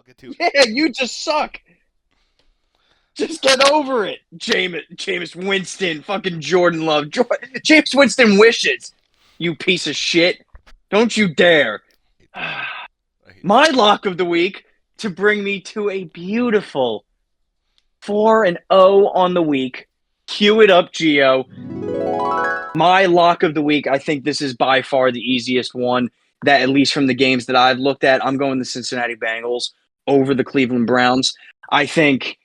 get too. Yeah, you just suck. Just get over it. Jameis Winston, fucking Jordan Love. James Winston wishes. You piece of shit. Don't you dare. I hate My lock of the week to bring me to a beautiful 4-0 on the week. Cue it up, Gio. My lock of the week, I think this is by far the easiest one that, at least from the games that I've looked at, I'm going the Cincinnati Bengals over the Cleveland Browns. I think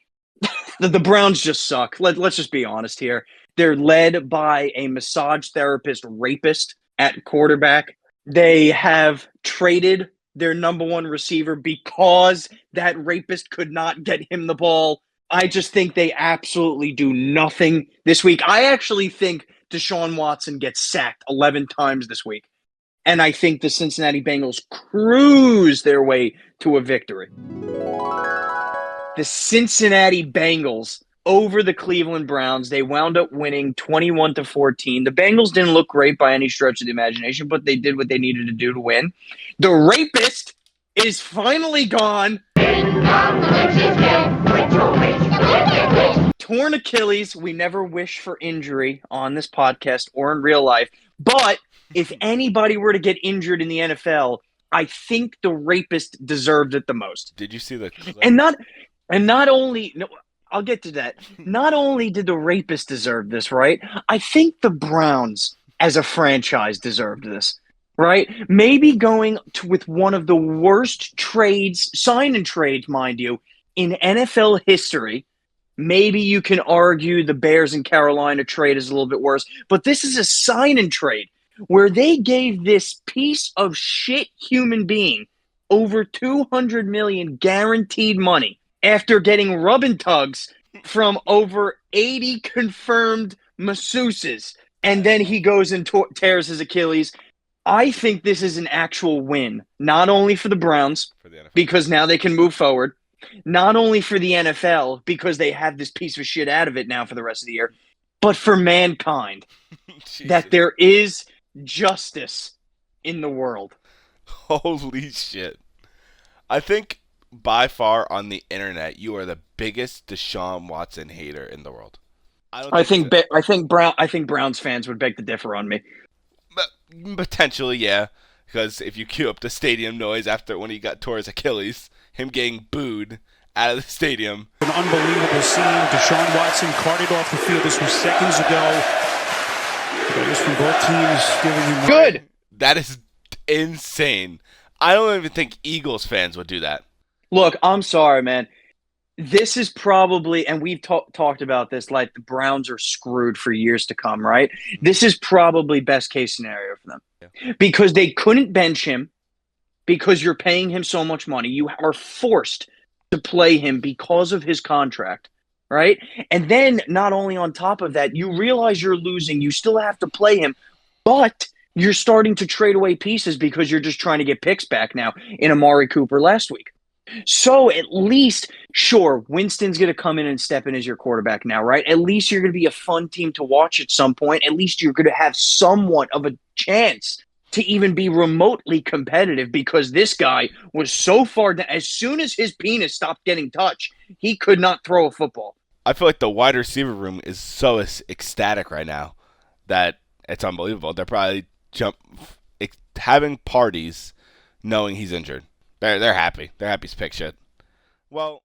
the Browns just suck. Let's just be honest here. They're led by a massage therapist rapist at quarterback. They have traded their number one receiver because that rapist could not get him the ball. I just think they absolutely do nothing this week. I actually think Deshaun Watson gets sacked 11 times this week. And I think the Cincinnati Bengals cruise their way to a victory. The Cincinnati Bengals over the Cleveland Browns. They wound up winning 21-14. The Bengals didn't look great by any stretch of the imagination, but they did what they needed to do to win. The rapist is finally gone. Torn Achilles. We never wish for injury on this podcast or in real life. But if anybody were to get injured in the NFL, I think the rapist deserved it the most. Did you see the clip? And not only, no, I'll get to that. Not only did the rapist deserve this, right? I think the Browns as a franchise deserved this, right? Maybe going with one of the worst trades, sign and trades, mind you, in NFL history. Maybe you can argue the Bears and Carolina trade is a little bit worse, but this is a sign and trade where they gave this piece of shit human being over $200 million guaranteed money after getting rub and tugs from over 80 confirmed masseuses, and then he goes and tears his Achilles. I think this is an actual win, not only for the Browns, because now they can move forward, not only for the NFL, because they have this piece of shit out of it now for the rest of the year, but for mankind, that there is justice in the world. Holy shit. I think by far on the internet, you are the biggest Deshaun Watson hater in the world. I think Browns fans would beg to differ on me. But potentially, yeah, because if you cue up the stadium noise after when he tore his Achilles, him getting booed out of the stadium. An unbelievable scene. Deshaun Watson carted off the field. This was seconds ago. Players from both teams giving him good. That is insane. I don't even think Eagles fans would do that. Look, I'm sorry, man. This is probably, and we've talked about this, like the Browns are screwed for years to come, right? This is probably best case scenario for them because they couldn't bench him because you're paying him so much money. You are forced to play him because of his contract, right? And then not only on top of that, you realize you're losing. You still have to play him, but you're starting to trade away pieces because you're just trying to get picks back now in Amari Cooper last week. So at least, sure, Winston's going to come in and step in as your quarterback now, right? At least you're going to be a fun team to watch at some point. At least you're going to have somewhat of a chance to even be remotely competitive because this guy was so far down. As soon as his penis stopped getting touched, he could not throw a football. I feel like the wide receiver room is so ecstatic right now that it's unbelievable. They're probably having parties knowing he's injured. They're happy. They're happy as pick shit. Well,